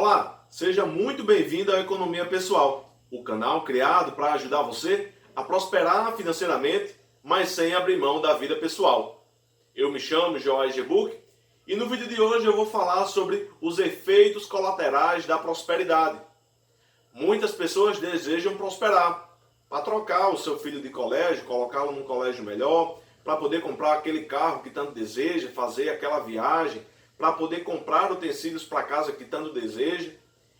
Olá, seja muito bem-vindo ao Economia Pessoal, o canal criado para ajudar você a prosperar financeiramente, mas sem abrir mão da vida pessoal. Eu me chamo Joás Gebuc e no vídeo de hoje eu vou falar sobre os efeitos colaterais da prosperidade. Muitas pessoas desejam prosperar para trocar o seu filho de colégio, colocá-lo num colégio melhor, para poder comprar aquele carro que tanto deseja, fazer aquela viagem, para poder comprar utensílios para casa que tanto deseja.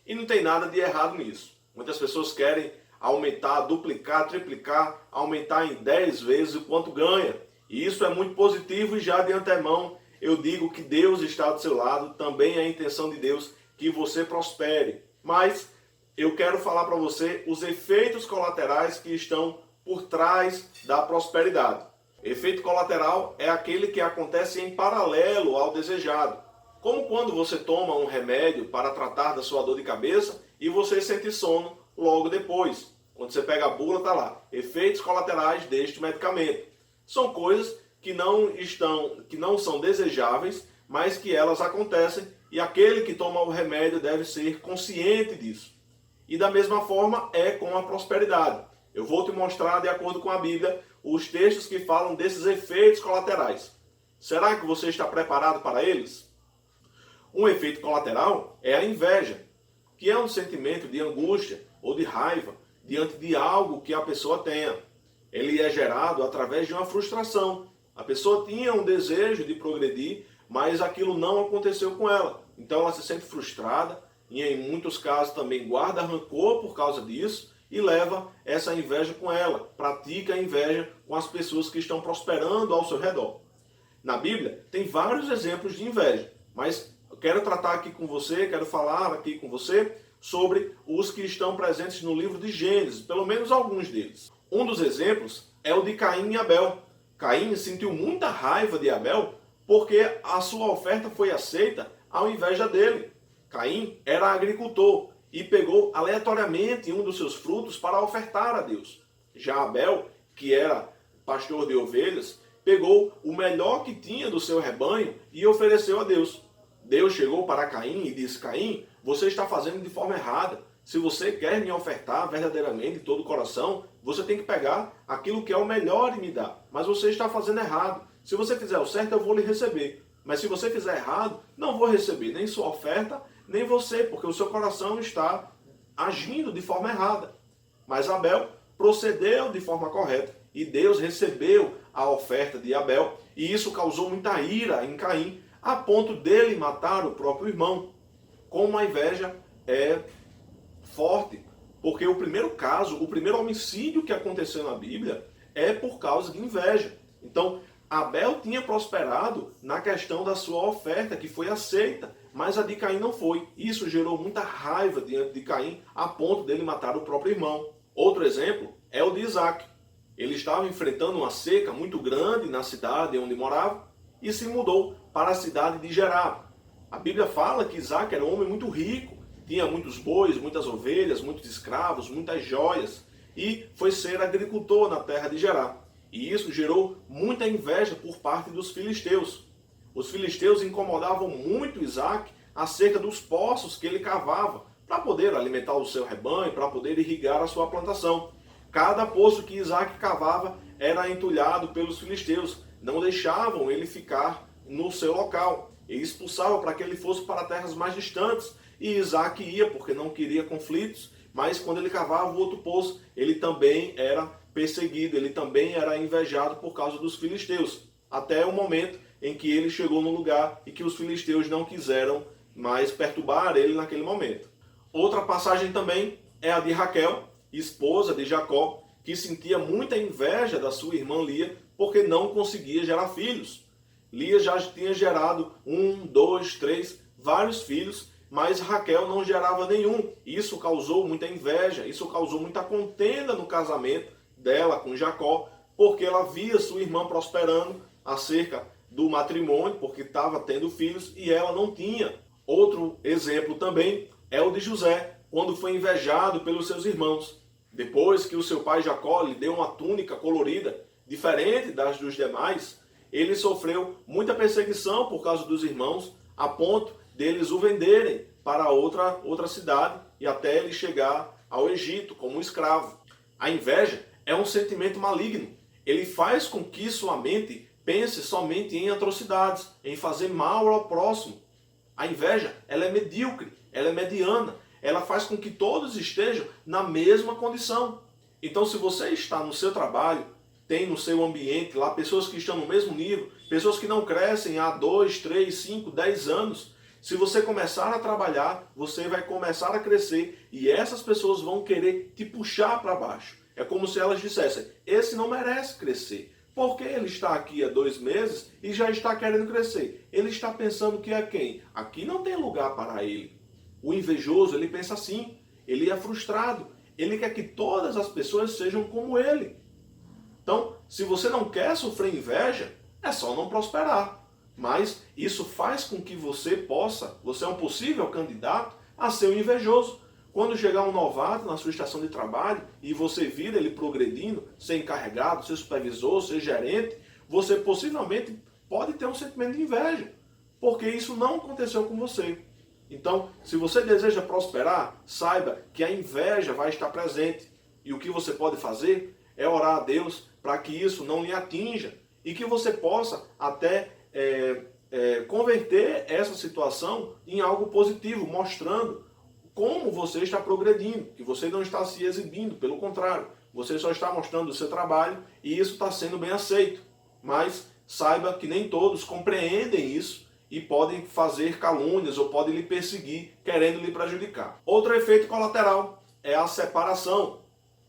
E não tem nada de errado nisso. Muitas pessoas querem aumentar, duplicar, triplicar, aumentar em 10 vezes o quanto ganha. E isso é muito positivo e já de antemão eu digo que Deus está do seu lado, também é a intenção de Deus que você prospere. Mas eu quero falar para você os efeitos colaterais que estão por trás da prosperidade. Efeito colateral é aquele que acontece em paralelo ao desejado. Como quando você toma um remédio para tratar da sua dor de cabeça e você sente sono logo depois. Quando você pega a bula, está lá, efeitos colaterais deste medicamento. São coisas que não são desejáveis, mas que elas acontecem e aquele que toma o remédio deve ser consciente disso. E da mesma forma é com a prosperidade. Eu vou te mostrar, de acordo com a Bíblia, os textos que falam desses efeitos colaterais. Será que você está preparado para eles? Um efeito colateral é a inveja, que é um sentimento de angústia ou de raiva diante de algo que a pessoa tenha. Ele é gerado através de uma frustração. A pessoa tinha um desejo de progredir, mas aquilo não aconteceu com ela. Então ela se sente frustrada e em muitos casos também guarda rancor por causa disso e leva essa inveja com ela. Pratica a inveja com as pessoas que estão prosperando ao seu redor. Na Bíblia tem vários exemplos de inveja, mas eu quero tratar aqui com você, quero falar aqui com você sobre os que estão presentes no livro de Gênesis, pelo menos alguns deles. Um dos exemplos é o de Caim e Abel. Caim sentiu muita raiva de Abel porque a sua oferta foi aceita ao invés da dele. Caim era agricultor e pegou aleatoriamente um dos seus frutos para ofertar a Deus. Já Abel, que era pastor de ovelhas, pegou o melhor que tinha do seu rebanho e ofereceu a Deus. Deus chegou para Caim e disse: Caim, você está fazendo de forma errada. Se você quer me ofertar verdadeiramente de todo o coração, você tem que pegar aquilo que é o melhor e me dar. Mas você está fazendo errado. Se você fizer o certo, eu vou lhe receber. Mas se você fizer errado, não vou receber nem sua oferta, nem você, porque o seu coração está agindo de forma errada. Mas Abel procedeu de forma correta e Deus recebeu a oferta de Abel. E isso causou muita ira em Caim, a ponto dele matar o próprio irmão. Como a inveja é forte, porque o primeiro caso, o primeiro homicídio que aconteceu na Bíblia é por causa de inveja. Então, Abel tinha prosperado na questão da sua oferta, que foi aceita, mas a de Caim não foi. Isso gerou muita raiva diante de Caim, a ponto dele matar o próprio irmão. Outro exemplo é o de Isaac. Ele estava enfrentando uma seca muito grande na cidade onde morava e se mudou para a cidade de Gerar. A Bíblia fala que Isaac era um homem muito rico, tinha muitos bois, muitas ovelhas, muitos escravos, muitas joias, e foi ser agricultor na terra de Gerar. E isso gerou muita inveja por parte dos filisteus. Os filisteus incomodavam muito Isaac acerca dos poços que ele cavava para poder alimentar o seu rebanho, para poder irrigar a sua plantação. Cada poço que Isaac cavava era entulhado pelos filisteus, não deixavam ele ficar no seu local. Ele expulsava para que ele fosse para terras mais distantes. E Isaac ia porque não queria conflitos, mas quando ele cavava o outro poço, ele também era perseguido, ele também era invejado por causa dos filisteus. Até o momento em que ele chegou no lugar e que os filisteus não quiseram mais perturbar ele naquele momento. Outra passagem também é a de Raquel, esposa de Jacó, que sentia muita inveja da sua irmã Lia porque não conseguia gerar filhos. Lia já tinha gerado 1, 2, 3, vários filhos, mas Raquel não gerava nenhum. Isso causou muita inveja, isso causou muita contenda no casamento dela com Jacó, porque ela via sua irmã prosperando acerca do matrimônio, porque estava tendo filhos e ela não tinha. Outro exemplo também é o de José, quando foi invejado pelos seus irmãos. Depois que o seu pai Jacó lhe deu uma túnica colorida, diferente das dos demais, ele sofreu muita perseguição por causa dos irmãos, a ponto deles o venderem para outra cidade e até ele chegar ao Egito como um escravo. A inveja é um sentimento maligno. Ele faz com que sua mente pense somente em atrocidades, em fazer mal ao próximo. A inveja, ela é medíocre, ela é mediana, ela faz com que todos estejam na mesma condição. Então, se você está no seu trabalho, tem no seu ambiente lá pessoas que estão no mesmo nível, pessoas que não crescem há 2, 3, 5, 10 anos, se você começar a trabalhar, você vai começar a crescer e essas pessoas vão querer te puxar para baixo. É como se elas dissessem, esse não merece crescer. Porque ele está aqui há 2 meses e já está querendo crescer. Ele está pensando que é quem? Aqui não tem lugar para ele. O invejoso, ele pensa assim. Ele é frustrado. Ele quer que todas as pessoas sejam como ele. Então, se você não quer sofrer inveja, é só não prosperar. Mas isso faz com que você é um possível candidato a ser um invejoso. Quando chegar um novato na sua estação de trabalho e você vira ele progredindo, ser encarregado, ser supervisor, ser gerente, você possivelmente pode ter um sentimento de inveja, porque isso não aconteceu com você. Então, se você deseja prosperar, saiba que a inveja vai estar presente. E o que você pode fazer é orar a Deus para que isso não lhe atinja e que você possa até converter essa situação em algo positivo, mostrando como você está progredindo, que você não está se exibindo, pelo contrário, você só está mostrando o seu trabalho e isso está sendo bem aceito. Mas saiba que nem todos compreendem isso e podem fazer calúnias ou podem lhe perseguir, querendo lhe prejudicar. Outro efeito colateral é a separação.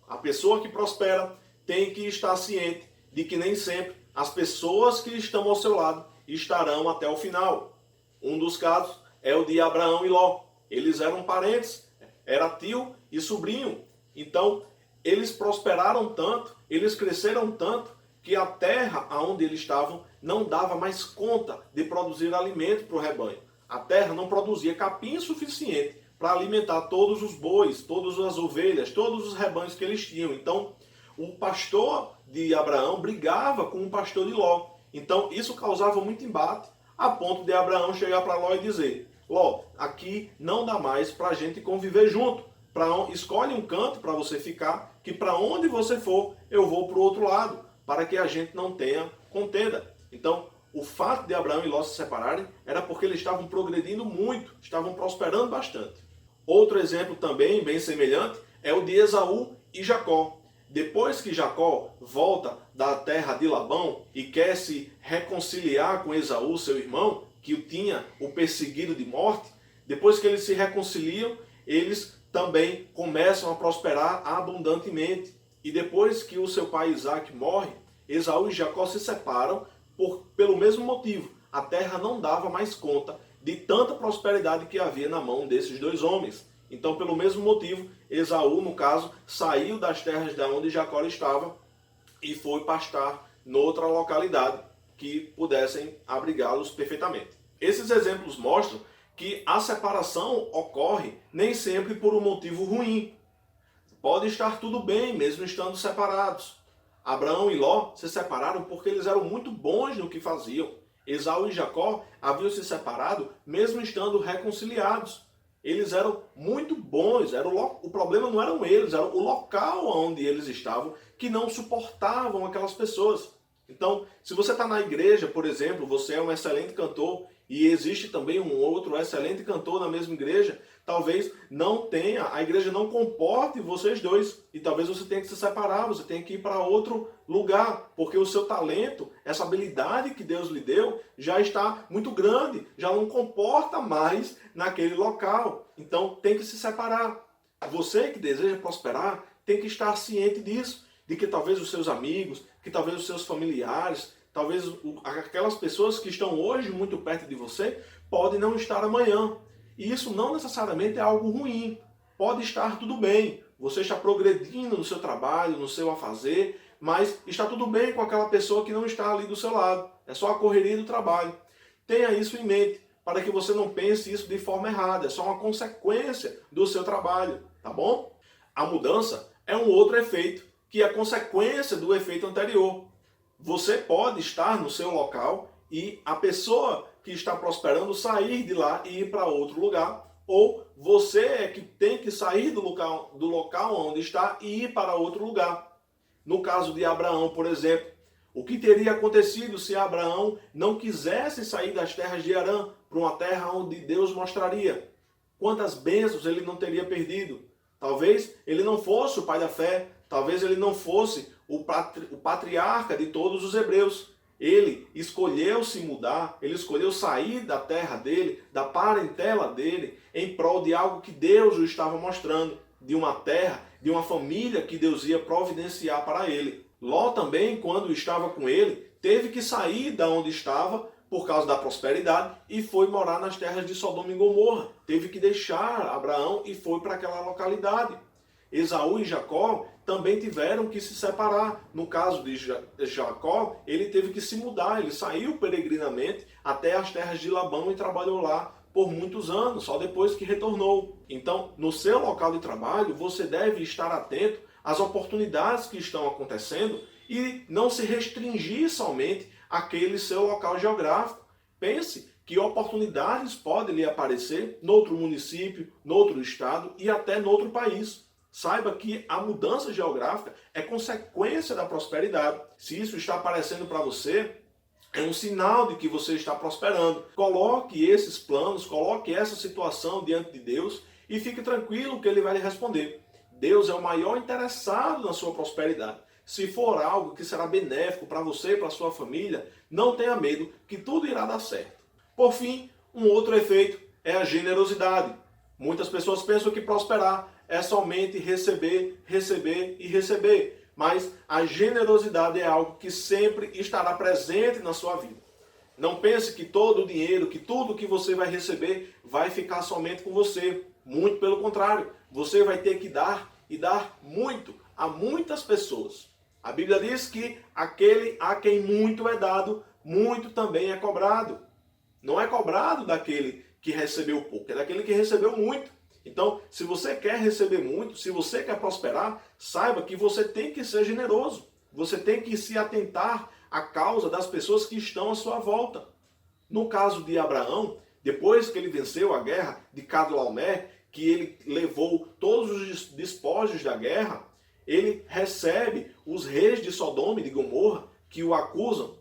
A pessoa que prospera tem que estar ciente de que nem sempre as pessoas que estão ao seu lado estarão até o final. Um dos casos é o de Abraão e Ló. Eles eram parentes, era tio e sobrinho. Então, eles prosperaram tanto, eles cresceram tanto, que a terra onde eles estavam não dava mais conta de produzir alimento para o rebanho. A terra não produzia capim suficiente para alimentar todos os bois, todas as ovelhas, todos os rebanhos que eles tinham. Então, o pastor de Abraão brigava com o pastor de Ló. Então, isso causava muito embate, a ponto de Abraão chegar para Ló e dizer: Ló, aqui não dá mais para a gente conviver junto. Escolhe um canto para você ficar, que para onde você for, eu vou para o outro lado, para que a gente não tenha contenda. Então, o fato de Abraão e Ló se separarem era porque eles estavam progredindo muito, estavam prosperando bastante. Outro exemplo também, bem semelhante, é o de Esaú e Jacó. Depois que Jacó volta da terra de Labão e quer se reconciliar com Esaú, seu irmão, que o perseguido de morte, depois que eles se reconciliam, eles também começam a prosperar abundantemente. E depois que o seu pai Isaac morre, Esaú e Jacó se separam pelo mesmo motivo. A terra não dava mais conta de tanta prosperidade que havia na mão desses 2 homens. Então, pelo mesmo motivo, Esaú, no caso, saiu das terras de onde Jacó estava e foi pastar noutra localidade que pudessem abrigá-los perfeitamente. Esses exemplos mostram que a separação ocorre nem sempre por um motivo ruim. Pode estar tudo bem, mesmo estando separados. Abraão e Ló se separaram porque eles eram muito bons no que faziam. Esaú e Jacó haviam se separado mesmo estando reconciliados. Eles eram muito bons, o problema não eram eles, era o local onde eles estavam que não suportavam aquelas pessoas. Então, se você está na igreja, por exemplo, você é um excelente cantor e existe também um outro excelente cantor na mesma igreja, talvez a igreja não comporte vocês dois e talvez você tenha que se separar, você tenha que ir para outro lugar, porque o seu talento, essa habilidade que Deus lhe deu, já está muito grande, já não comporta mais naquele local. Então, tem que se separar. Você que deseja prosperar, tem que estar ciente disso, de que talvez os seus amigos, que talvez os seus familiares, talvez aquelas pessoas que estão hoje muito perto de você, podem não estar amanhã. E isso não necessariamente é algo ruim. Pode estar tudo bem. Você está progredindo no seu trabalho, no seu afazer, mas está tudo bem com aquela pessoa que não está ali do seu lado. É só a correria do trabalho. Tenha isso em mente, para que você não pense isso de forma errada. É só uma consequência do seu trabalho, tá bom? A mudança é um outro efeito, que é a consequência do efeito anterior. Você pode estar no seu local e a pessoa que está prosperando sair de lá e ir para outro lugar ou você é que tem que sair do local onde está e ir para outro lugar. No caso de Abraão, por exemplo, o que teria acontecido se Abraão não quisesse sair das terras de Harã para uma terra onde Deus mostraria? Quantas bênçãos ele não teria perdido? Talvez ele não fosse o pai da fé, talvez ele não fosse o patriarca de todos os hebreus. Ele escolheu se mudar, ele escolheu sair da terra dele, da parentela dele, em prol de algo que Deus o estava mostrando, de uma terra, de uma família que Deus ia providenciar para ele. Ló também, quando estava com ele, teve que sair da onde estava por causa da prosperidade e foi morar nas terras de Sodoma e Gomorra. Teve que deixar Abraão e foi para aquela localidade. Esaú e Jacó também tiveram que se separar. No caso de Jacó, ele teve que se mudar, ele saiu peregrinamente até as terras de Labão e trabalhou lá por muitos anos, só depois que retornou. Então, no seu local de trabalho, você deve estar atento às oportunidades que estão acontecendo e não se restringir somente àquele seu local geográfico. Pense que oportunidades podem lhe aparecer noutro município, noutro estado e até noutro país. Saiba que a mudança geográfica é consequência da prosperidade. Se isso está aparecendo para você, é um sinal de que você está prosperando. Coloque esses planos, coloque essa situação diante de Deus e fique tranquilo que Ele vai lhe responder. Deus é o maior interessado na sua prosperidade. Se for algo que será benéfico para você e para a sua família, não tenha medo que tudo irá dar certo. Por fim, um outro efeito é a generosidade. Muitas pessoas pensam que prosperar é somente receber, receber e receber. Mas a generosidade é algo que sempre estará presente na sua vida. Não pense que todo o dinheiro, que tudo que você vai receber vai ficar somente com você. Muito pelo contrário, você vai ter que dar e dar muito a muitas pessoas. A Bíblia diz que aquele a quem muito é dado, muito também é cobrado. Não é cobrado daquele que recebeu pouco, é daquele que recebeu muito. Então, se você quer receber muito, se você quer prosperar, saiba que você tem que ser generoso. Você tem que se atentar à causa das pessoas que estão à sua volta. No caso de Abraão, depois que ele venceu a guerra de Cadorlaomer, que ele levou todos os despojos da guerra, ele recebe os reis de Sodoma e de Gomorra, que o acusam,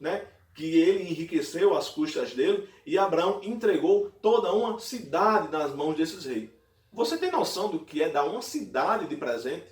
que ele enriqueceu às custas dele, e Abraão entregou toda uma cidade nas mãos desses reis. Você tem noção do que é dar uma cidade de presente?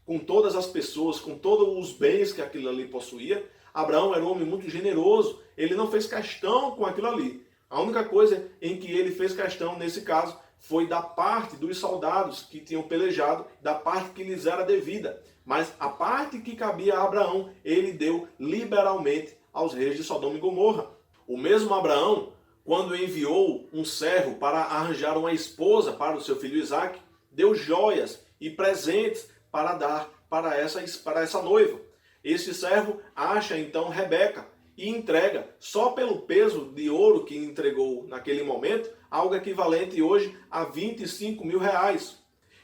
Com todas as pessoas, com todos os bens que aquilo ali possuía? Abraão era um homem muito generoso, ele não fez questão com aquilo ali. A única coisa em que ele fez questão, nesse caso, foi da parte dos soldados que tinham pelejado, da parte que lhes era devida. Mas a parte que cabia a Abraão, ele deu liberalmente aos reis de Sodoma e Gomorra. O mesmo Abraão, quando enviou um servo para arranjar uma esposa para o seu filho Isaque, deu joias e presentes para dar para essa noiva. Esse servo acha então Rebeca e entrega, só pelo peso de ouro que entregou naquele momento, algo equivalente hoje a 25 mil reais.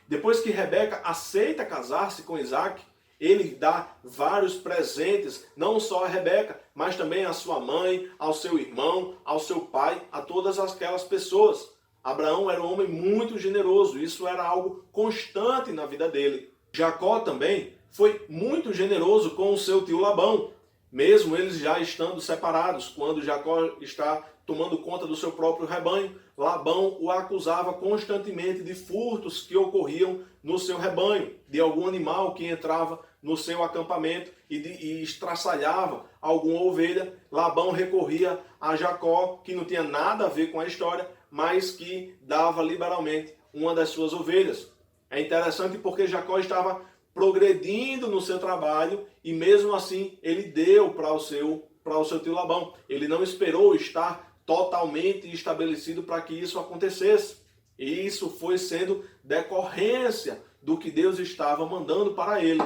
Depois que Rebeca aceita casar-se com Isaque, ele dá vários presentes, não só a Rebeca, mas também à sua mãe, ao seu irmão, ao seu pai, a todas aquelas pessoas. Abraão era um homem muito generoso, isso era algo constante na vida dele. Jacó também foi muito generoso com o seu tio Labão, mesmo eles já estando separados. Quando Jacó está tomando conta do seu próprio rebanho, Labão o acusava constantemente de furtos que ocorriam no seu rebanho, de algum animal que entrava no seu acampamento e estraçalhava alguma ovelha. Labão recorria a Jacó, que não tinha nada a ver com a história, mas que dava liberalmente uma das suas ovelhas. É interessante porque Jacó estava progredindo no seu trabalho e mesmo assim ele deu para o seu tio Labão. Ele não esperou estar totalmente estabelecido para que isso acontecesse. E isso foi sendo decorrência do que Deus estava mandando para ele.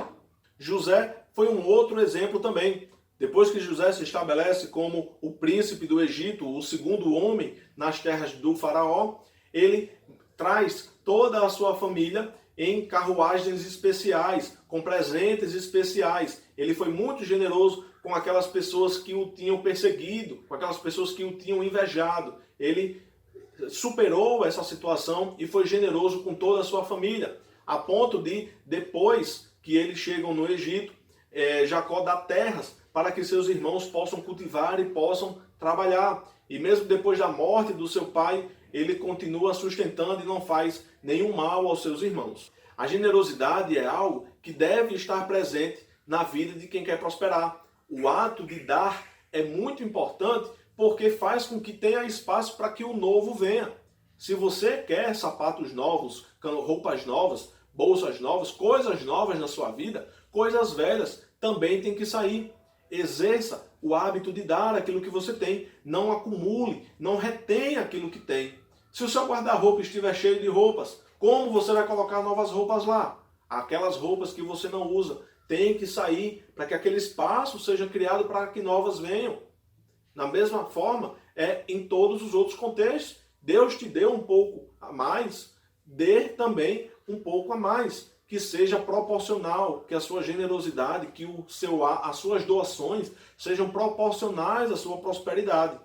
José foi um outro exemplo também. Depois que José se estabelece como o príncipe do Egito, o segundo homem nas terras do faraó, ele traz toda a sua família em carruagens especiais, com presentes especiais. Ele foi muito generoso com aquelas pessoas que o tinham perseguido, com aquelas pessoas que o tinham invejado. Ele superou essa situação e foi generoso com toda a sua família, a ponto de, depois que eles chegam no Egito, Jacó dá terras para que seus irmãos possam cultivar e possam trabalhar. E mesmo depois da morte do seu pai, ele continua sustentando e não faz nenhum mal aos seus irmãos. A generosidade é algo que deve estar presente na vida de quem quer prosperar. O ato de dar é muito importante porque faz com que tenha espaço para que o novo venha. Se você quer sapatos novos, roupas novas, bolsas novas, coisas novas na sua vida, coisas velhas também tem que sair. Exerça o hábito de dar aquilo que você tem. Não acumule, não retenha aquilo que tem. Se o seu guarda-roupa estiver cheio de roupas, como você vai colocar novas roupas lá? Aquelas roupas que você não usa tem que sair para que aquele espaço seja criado para que novas venham. Da mesma forma, em todos os outros contextos. Deus te deu um pouco a mais, dê também um pouco a mais. Que seja proporcional, que a sua generosidade, que as suas doações sejam proporcionais à sua prosperidade.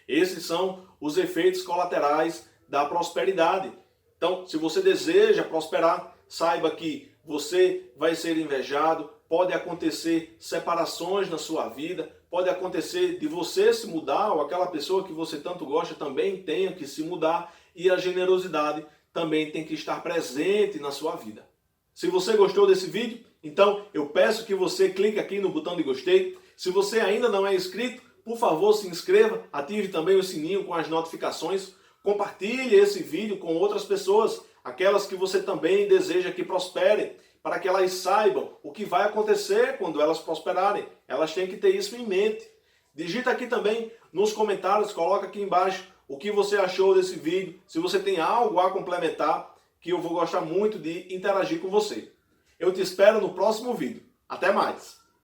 Esses são os efeitos colaterais da prosperidade. Então, se você deseja prosperar, saiba que você vai ser invejado, pode acontecer separações na sua vida, pode acontecer de você se mudar ou aquela pessoa que você tanto gosta também tenha que se mudar e a generosidade também tem que estar presente na sua vida. Se você gostou desse vídeo, então eu peço que você clique aqui no botão de gostei. Se você ainda não é inscrito, por favor se inscreva, ative também o sininho com as notificações, compartilhe esse vídeo com outras pessoas, aquelas que você também deseja que prosperem, para que elas saibam o que vai acontecer quando elas prosperarem. Elas têm que ter isso em mente. Digita aqui também nos comentários, coloca aqui embaixo o que você achou desse vídeo, se você tem algo a complementar, que eu vou gostar muito de interagir com você. Eu te espero no próximo vídeo. Até mais!